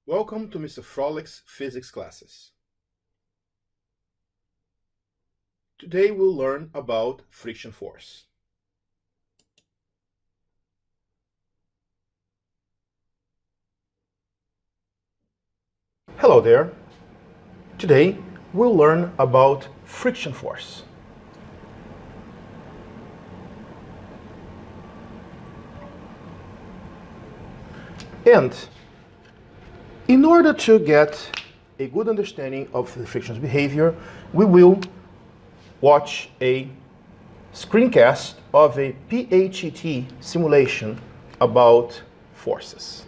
Welcome to Mr. Frolic's physics classes. Today we'll learn about friction force. Hello there. Today we'll learn about friction force. And in order to get a good understanding of the friction's behavior, we will watch a screencast of a PHET simulation about forces.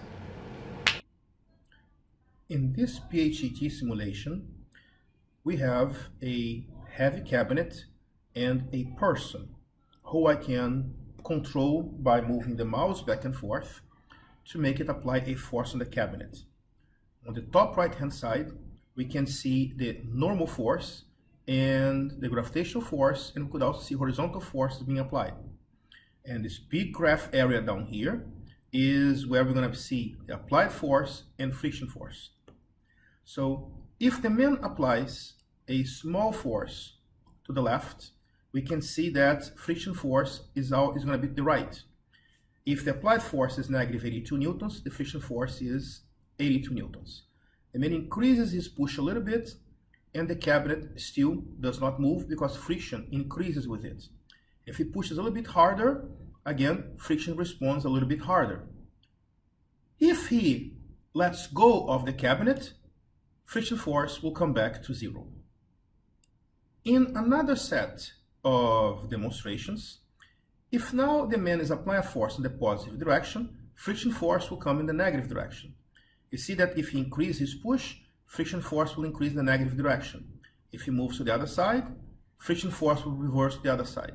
In this PHET simulation, we have a heavy cabinet and a person who I can control by moving the mouse back and forth to make it apply a force on the cabinet. On the top right hand side, we can see the normal force and the gravitational force, and we could also see horizontal force being applied. And this big graph area down here is where we're going to see the applied force and friction force. So if the man applies a small force to the left, we can see that friction force is going to be to the right. If the applied force is negative 82 newtons, the friction force is 82 newtons. The man increases his push a little bit, and the cabinet still does not move because friction increases with it. If he pushes a little bit harder, again, friction responds a little bit harder. If he lets go of the cabinet, friction force will come back to zero. In another set of demonstrations, if now the man is applying a force in the positive direction, friction force will come in the negative direction. You see that if he increases his push, friction force will increase in the negative direction. If he moves to the other side, friction force will reverse to the other side.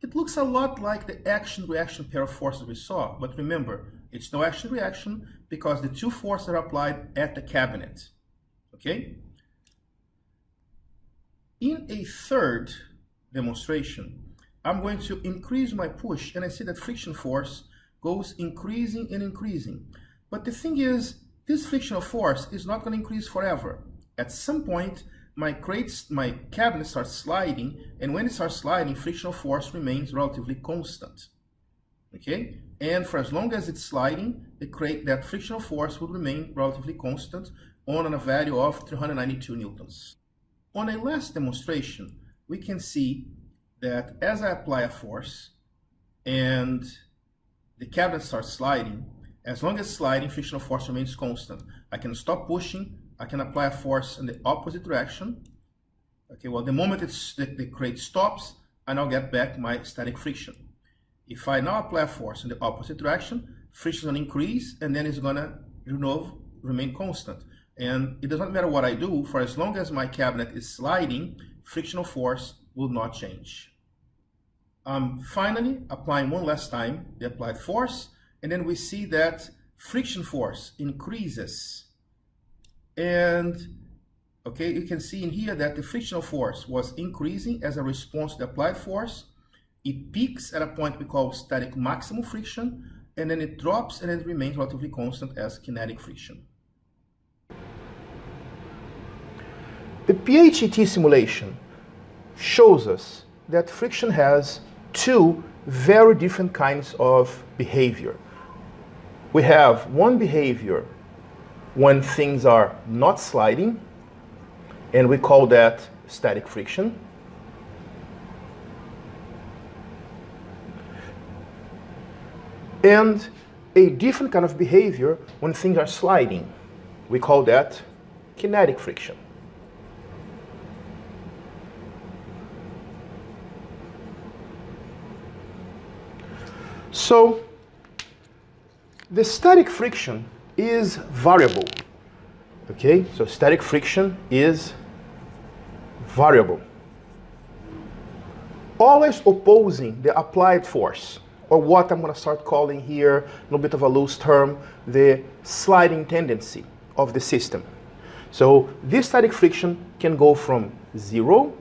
It looks a lot like the action-reaction pair of forces we saw, but remember, it's no action-reaction because the two forces are applied at the cabinet. Okay? In a third demonstration, I'm going to increase my push, and I see that friction force goes increasing and increasing. But the thing is, this frictional force is not going to increase forever. At some point, my cabinet starts sliding, and when it starts sliding, frictional force remains relatively constant. Okay? And for as long as it's sliding, that frictional force will remain relatively constant on a value of 392 newtons. On a last demonstration, we can see that as I apply a force and the cabinet starts sliding, as long as sliding, frictional force remains constant. I can stop pushing, I can apply a force in the opposite direction. Okay, well, the moment the crate stops, I now get back my static friction. If I now apply a force in the opposite direction, friction is going to increase, and then it's going to remain constant. And it doesn't matter what I do, for as long as my cabinet is sliding, frictional force will not change. Finally, applying one last time the applied force, and then we see that friction force increases. And okay, you can see in here that the frictional force was increasing as a response to the applied force. It peaks at a point we call static maximum friction, and then it drops and it remains relatively constant as kinetic friction. The PHET simulation shows us that friction has two very different kinds of behavior. We have one behavior when things are not sliding, and we call that static friction. And a different kind of behavior when things are sliding. We call that kinetic friction. So the static friction is variable. Okay, so static friction is variable. Always opposing the applied force, or what I'm going to start calling here, a little bit of a loose term, the sliding tendency of the system. So this static friction can go from 0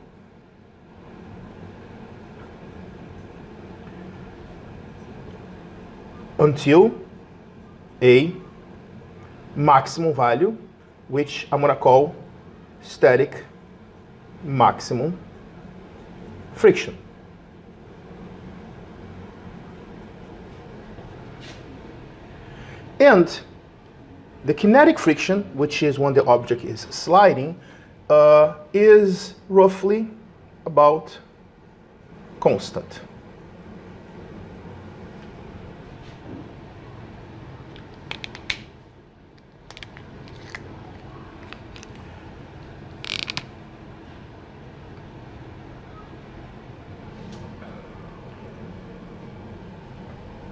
until a maximum value, which I'm going to call static maximum friction. And the kinetic friction, which is when the object is sliding, is roughly about constant.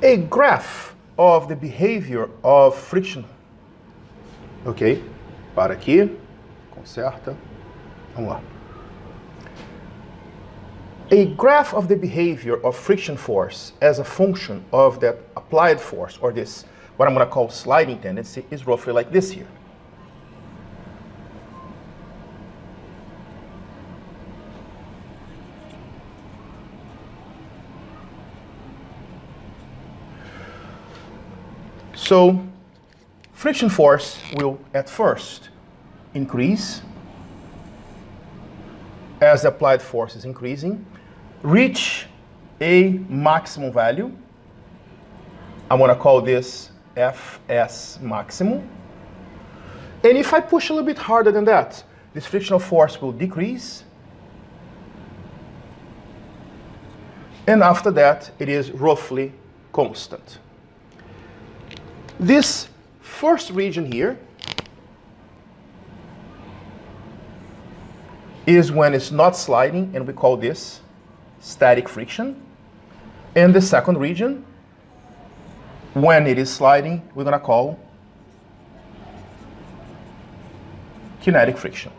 A graph of the behavior of friction. Ok? Para aqui. Conserta. Vamos lá. A graph of the behavior of friction force as a function of that applied force, or this, what I'm going to call sliding tendency, is roughly like this here. So, friction force will at first increase as the applied force is increasing, reach a maximum value. I'm going to call this Fs maximum. And if I push a little bit harder than that, this frictional force will decrease. And after that, it is roughly constant. This first region here is when it's not sliding, and we call this static friction. And the second region, when it is sliding, we're going to call kinetic friction.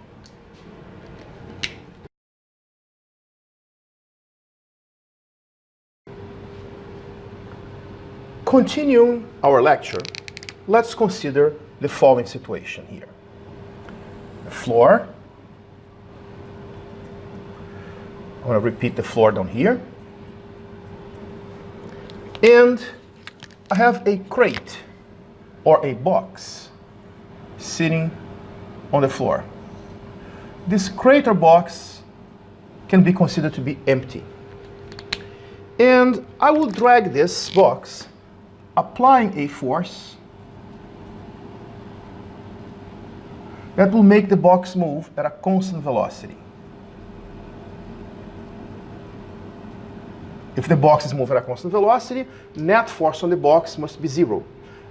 Continuing our lecture, let's consider the following situation here. The floor. I want to repeat the floor down here. And I have a crate or a box sitting on the floor. This crate or box can be considered to be empty. And I will drag this box, applying a force that will make the box move at a constant velocity. If the box is moving at a constant velocity, net force on the box must be zero.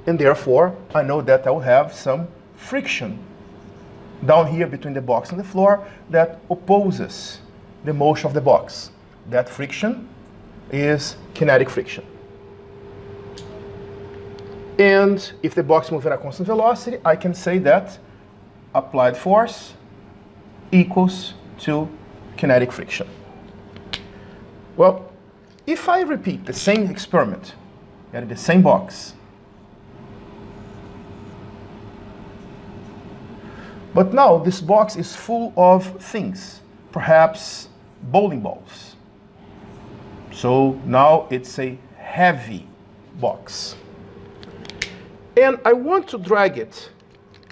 And therefore, I know that I will have some friction down here between the box and the floor that opposes the motion of the box. That friction is kinetic friction. And if the box moves at a constant velocity, I can say that applied force equals to kinetic friction. Well, if I repeat the same experiment at the same box, but now this box is full of things, perhaps bowling balls. So now it's a heavy box. And I want to drag it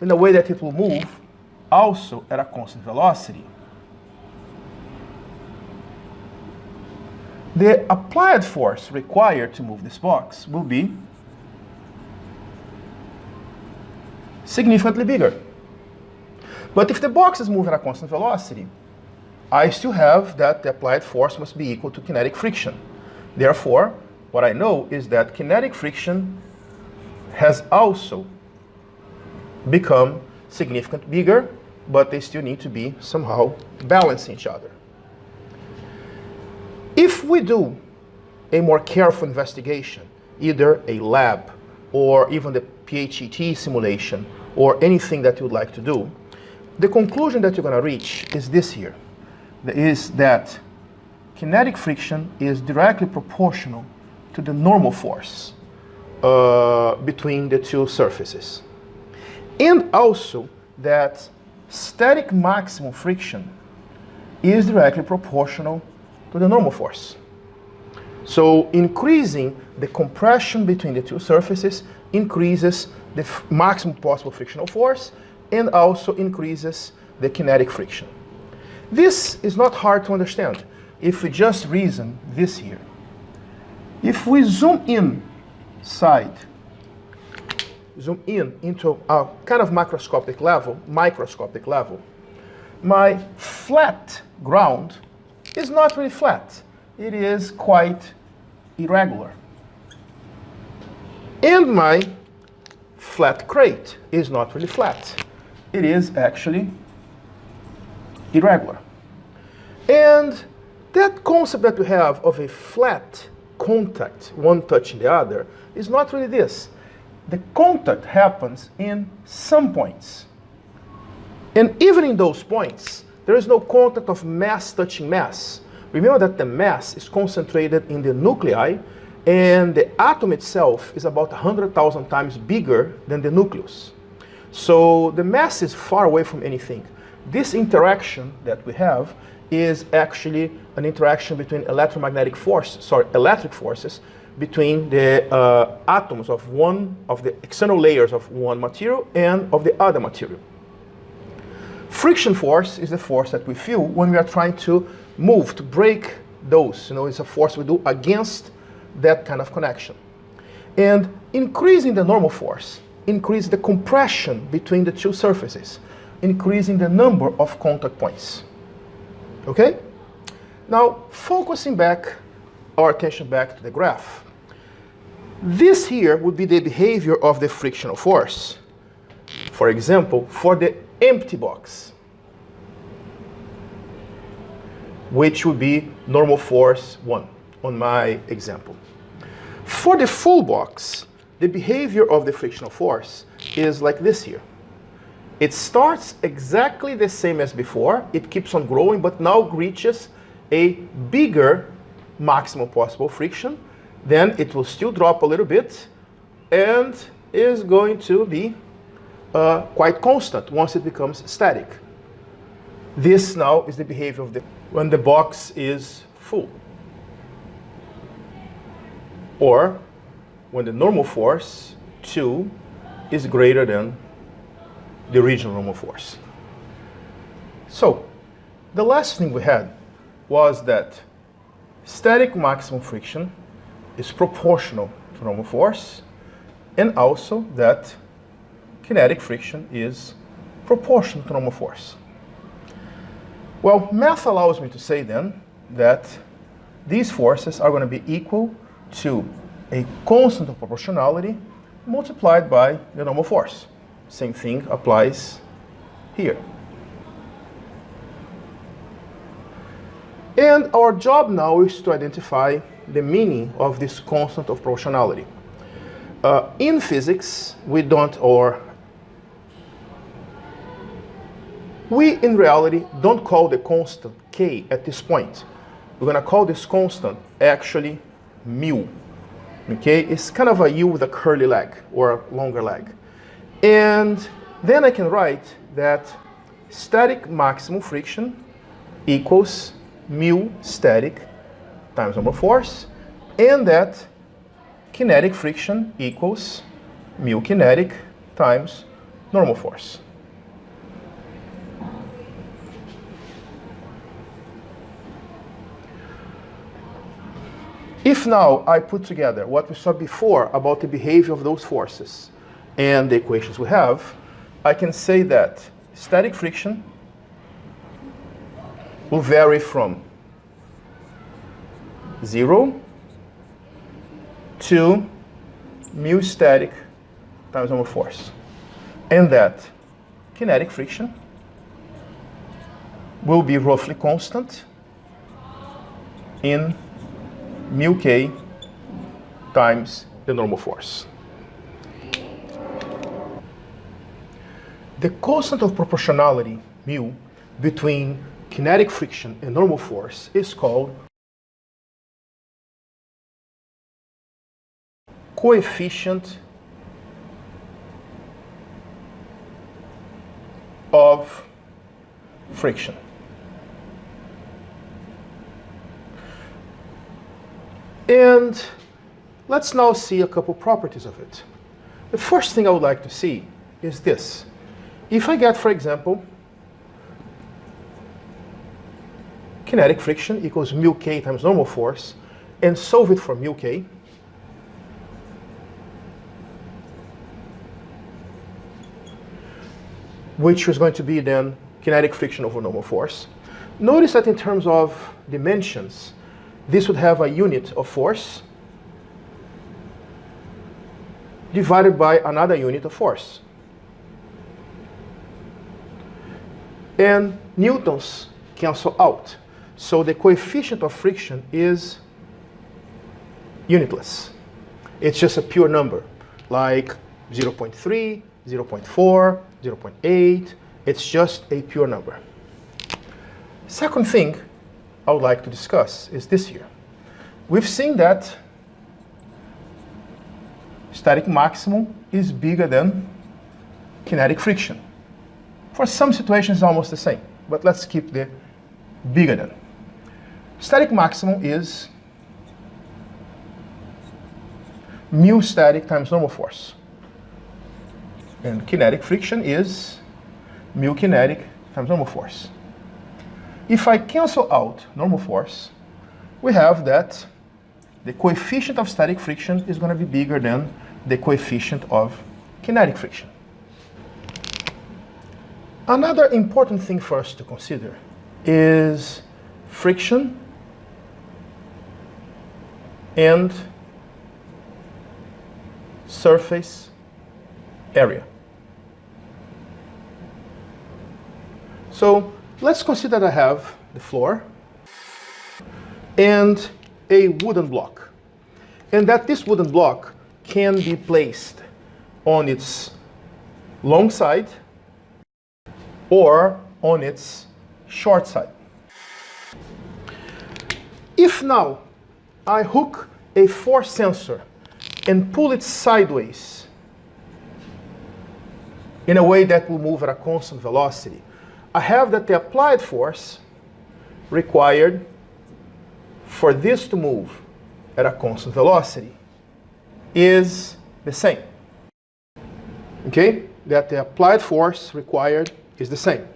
in a way that it will move also at a constant velocity. The applied force required to move this box will be significantly bigger. But if the box is moving at a constant velocity, I still have that the applied force must be equal to kinetic friction. Therefore, what I know is that kinetic friction has also become significantly bigger, but they still need to be somehow balancing each other. If we do a more careful investigation, either a lab or even the PHET simulation or anything that you would like to do, the conclusion that you're going to reach is this here, is that kinetic friction is directly proportional to the normal force between the two surfaces. And also that static maximum friction is directly proportional to the normal force. So increasing the compression between the two surfaces increases the maximum possible frictional force and also increases the kinetic friction. This is not hard to understand if we just reason this here. If we zoom in into a kind of microscopic level, my flat ground is not really flat. It is quite irregular. And my flat crate is not really flat. It is actually irregular. And that concept that we have of a flat contact, one touching the other, is not really this. The contact happens in some points. And even in those points, there is no contact of mass touching mass. Remember that the mass is concentrated in the nuclei, and the atom itself is about 100,000 times bigger than the nucleus. So the mass is far away from anything. This interaction that we have is actually an interaction between electric forces between the atoms of the external layers of one material and of the other material. Friction force is the force that we feel when we are trying to move, to break those. It's a force we do against that kind of connection. And increasing the normal force increases the compression between the two surfaces, increasing the number of contact points. Okay? Now, focusing our attention back to the graph. This here would be the behavior of the frictional force. For example, for the empty box, which would be normal force 1 on my example. For the full box, the behavior of the frictional force is like this here. It starts exactly the same as before. It keeps on growing, but now reaches a bigger maximum possible friction. Then it will still drop a little bit and is going to be quite constant once it becomes static. This now is the behavior of when the box is full, or when the normal force 2 is greater than the original normal force. So the last thing we had was that static maximum friction is proportional to normal force, and also that kinetic friction is proportional to normal force. Well, math allows me to say then that these forces are going to be equal to a constant of proportionality multiplied by the normal force. Same thing applies here. And our job now is to identify the meaning of this constant of proportionality. In physics, we in reality don't call the constant k at this point. We're going to call this constant actually mu. Okay, it's kind of a U with a curly leg or a longer leg. And then I can write that static maximum friction equals mu static times normal force, and that kinetic friction equals mu kinetic times normal force. If now I put together what we saw before about the behavior of those forces and the equations we have, I can say that static friction will vary from 0 to mu static times normal force, and that kinetic friction will be roughly constant in mu k times the normal force. The constant of proportionality, mu, between kinetic friction and normal force is called coefficient of friction. And let's now see a couple properties of it. The first thing I would like to see is this. If I get, for example, kinetic friction equals mu k times normal force, and solve it for mu k, which is going to be then kinetic friction over normal force. Notice that in terms of dimensions, this would have a unit of force divided by another unit of force. And newtons cancel out. So the coefficient of friction is unitless. It's just a pure number, like 0.3, 0.4, 0.8. It's just a pure number. Second thing I would like to discuss is this here. We've seen that static maximum is bigger than kinetic friction. For some situations, it's almost the same, but let's keep the bigger than. Static maximum is mu static times normal force. And kinetic friction is mu kinetic times normal force. If I cancel out normal force, we have that the coefficient of static friction is going to be bigger than the coefficient of kinetic friction. Another important thing for us to consider is friction and surface area. So let's consider that I have the floor and a wooden block, and that this wooden block can be placed on its long side or on its short side. If now I hook a force sensor and pull it sideways in a way that will move at a constant velocity, I have that the applied force required for this to move at a constant velocity is the same. Okay? That the applied force required is the same.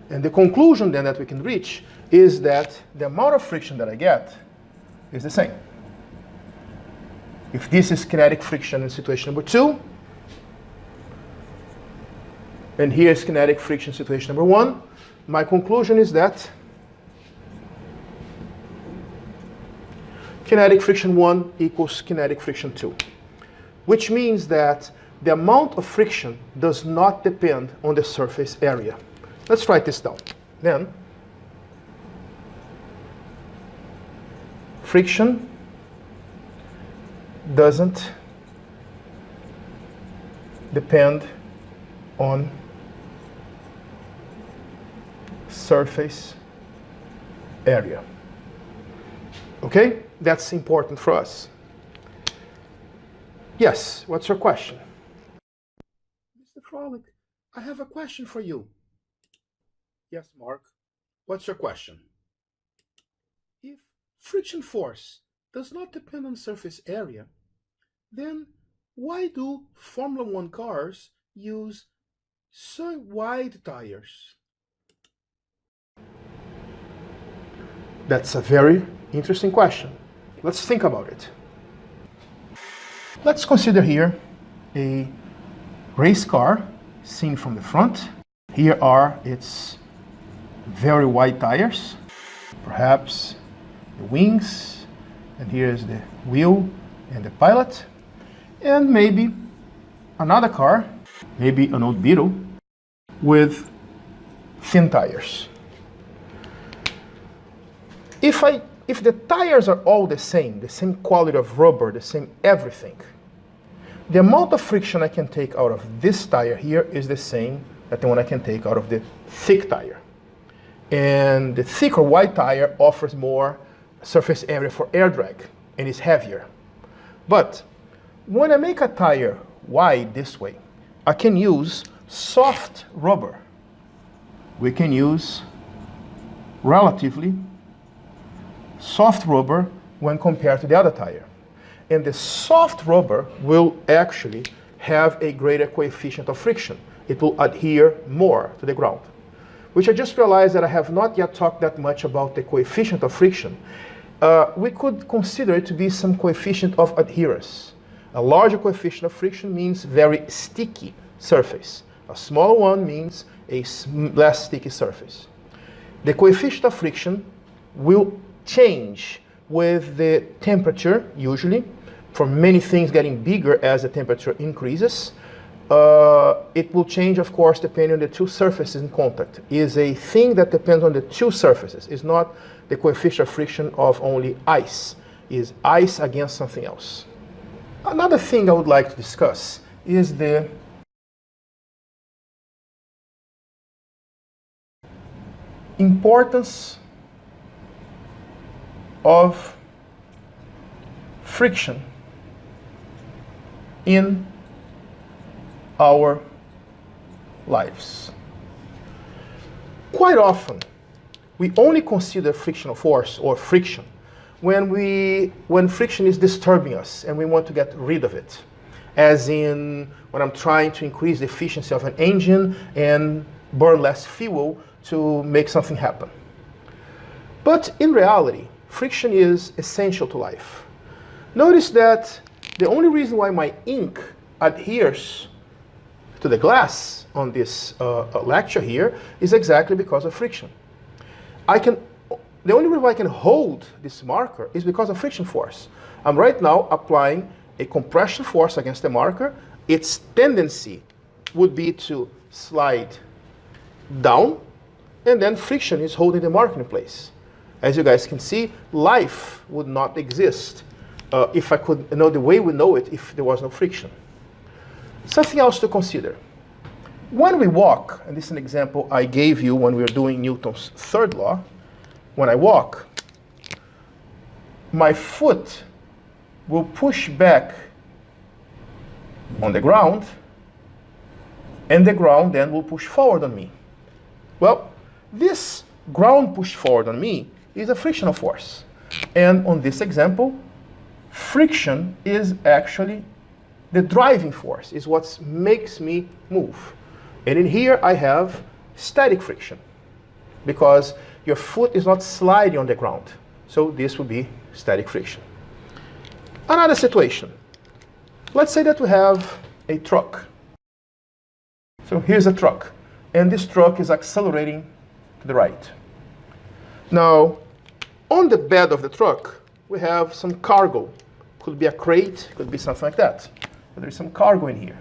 And the conclusion then that we can reach is that the amount of friction that I get is the same. If this is kinetic friction in situation number 2, and here is kinetic friction situation number 1, my conclusion is that kinetic friction 1 equals kinetic friction 2, which means that the amount of friction does not depend on the surface area. Let's write this down. Then, friction doesn't depend on surface area. Okay? That's important for us. Yes, what's your question? Mr. Frolic, I have a question for you. Yes, Mark. What's your question? If friction force does not depend on surface area, then why do Formula 1 cars use so wide tires? That's a very interesting question. Let's think about it. Let's consider here a race car seen from the front. Here are its very wide tires, perhaps the wings, and here's the wheel and the pilot, and maybe another car, maybe an old Beetle, with thin tires. If the tires are all the same quality of rubber, the same everything, the amount of friction I can take out of this tire here is the same as the one I can take out of the thick tire. And the thicker wide tire offers more surface area for air drag and is heavier. But when I make a tire wide this way, I can use soft rubber. We can use relatively soft rubber when compared to the other tire. And the soft rubber will actually have a greater coefficient of friction. It will adhere more to the ground. Which I just realized that I have not yet talked that much about the coefficient of friction. We could consider it to be some coefficient of adherence. A larger coefficient of friction means very sticky surface. A smaller one means a less sticky surface. The coefficient of friction will change with the temperature, usually, for many things getting bigger as the temperature increases. It will change, of course, depending on the two surfaces in contact. It is a thing that depends on the two surfaces. It's not the coefficient of friction of only ice. It is ice against something else. Another thing I would like to discuss is the importance of friction in our lives. Quite often, we only consider frictional force or friction when friction is disturbing us and we want to get rid of it. As in when I'm trying to increase the efficiency of an engine and burn less fuel to make something happen. But in reality, friction is essential to life. Notice that the only reason why my ink adheres to the glass on this lecture here is exactly because of friction. The only reason why I can hold this marker is because of friction force. I'm right now applying a compression force against the marker. Its tendency would be to slide down, and then friction is holding the marker in place. As you guys can see, life would not exist if I could know the way we know it if there was no friction. Something else to consider. When we walk, and this is an example I gave you when we were doing Newton's third law, when I walk, my foot will push back on the ground, and the ground then will push forward on me. Well, this ground push forward on me is a frictional force. And on this example, friction is actually the driving force, is what makes me move. And in here I have static friction, because your foot is not sliding on the ground. So this would be static friction. Another situation. Let's say that we have a truck. So here's a truck, and this truck is accelerating to the right. Now, on the bed of the truck, we have some cargo. Could be a crate, could be something like that. But there's some cargo in here.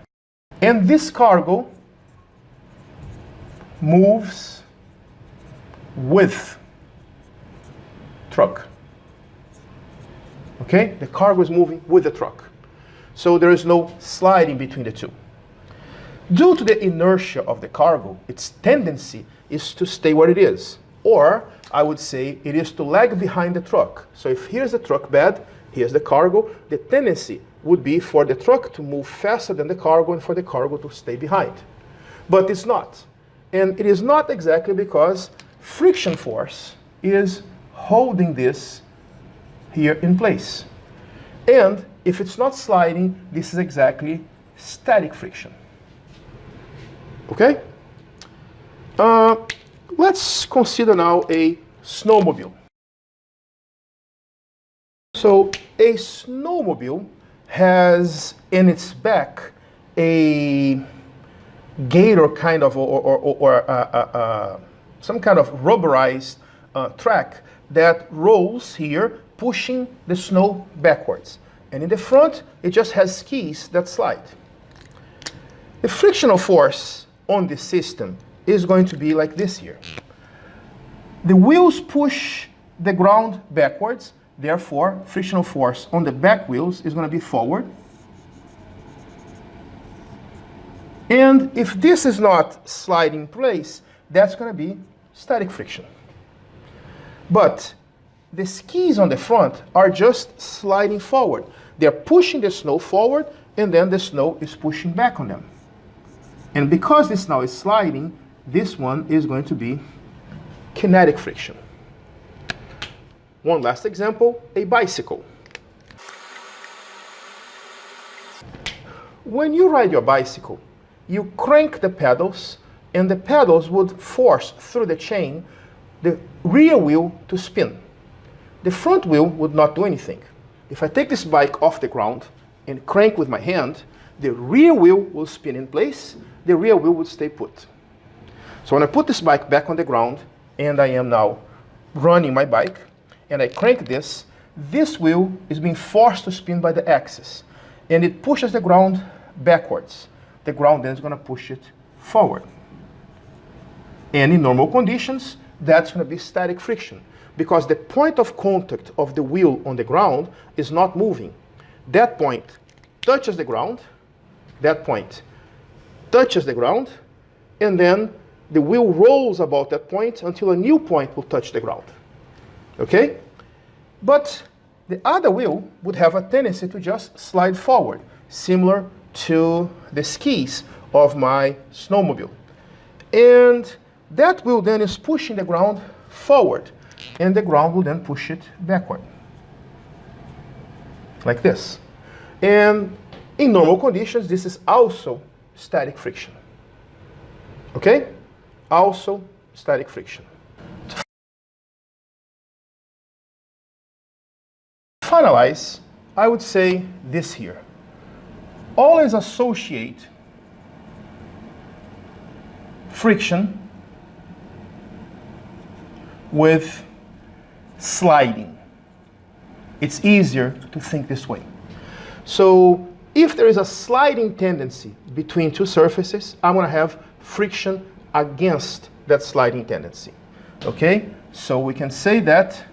And this cargo moves with truck. Okay? The cargo is moving with the truck. So there is no sliding between the two. Due to the inertia of the cargo, its tendency is to stay where it is. Or, I would say, it is to lag behind the truck. So if here's the truck bed, here's the cargo, the tendency would be for the truck to move faster than the cargo and for the cargo to stay behind. But it's not. And it is not exactly because friction force is holding this here in place. And if it's not sliding, this is exactly static friction. Okay? Let's consider now a snowmobile. So a snowmobile has in its back a gator kind of, or some kind of rubberized track that rolls here, pushing the snow backwards. And in the front, it just has skis that slide. The frictional force on this system is going to be like this here. The wheels push the ground backwards, therefore frictional force on the back wheels is going to be forward. And if this is not sliding in place, that's going to be static friction. But the skis on the front are just sliding forward. They're pushing the snow forward, and then the snow is pushing back on them. And because this now is sliding, this one is going to be kinetic friction. One last example, a bicycle. when you ride your bicycle, you crank the pedals, and the pedals would force through the chain the rear wheel to spin. The front wheel would not do anything. If I take this bike off the ground and crank with my hand, the rear wheel will spin in place, the rear wheel would stay put. So when I put this bike back on the ground, and I am now running my bike, and I crank this wheel is being forced to spin by the axis, and it pushes the ground backwards. The ground then is going to push it forward. And in normal conditions, that's going to be static friction, because the point of contact of the wheel on the ground is not moving. That point touches the ground, that point touches the ground, and then the wheel rolls about that point until a new point will touch the ground. Okay? But the other wheel would have a tendency to just slide forward, similar to the skis of my snowmobile. And that wheel then is pushing the ground forward, and the ground will then push it backward. Like this. And in normal conditions, this is also static friction. Okay? Also static friction. To finalize, I would say this here. Always associate friction with sliding. It's easier to think this way. So if there is a sliding tendency between two surfaces, I'm going to have friction against that sliding tendency. Okay? So we can say that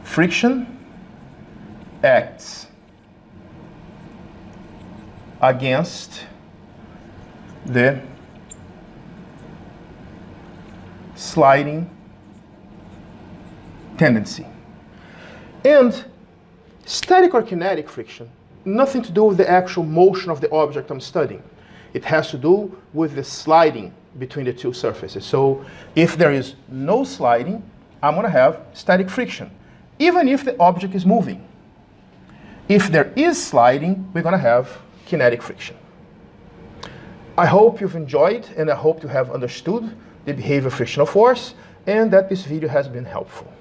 friction acts against the sliding tendency. And static or kinetic friction, nothing to do with the actual motion of the object I'm studying. It has to do with the sliding between the two surfaces. So if there is no sliding, I'm going to have static friction, even if the object is moving. If there is sliding, we're going to have kinetic friction. I hope you've enjoyed, and I hope you have understood the behavior of frictional force, and that this video has been helpful.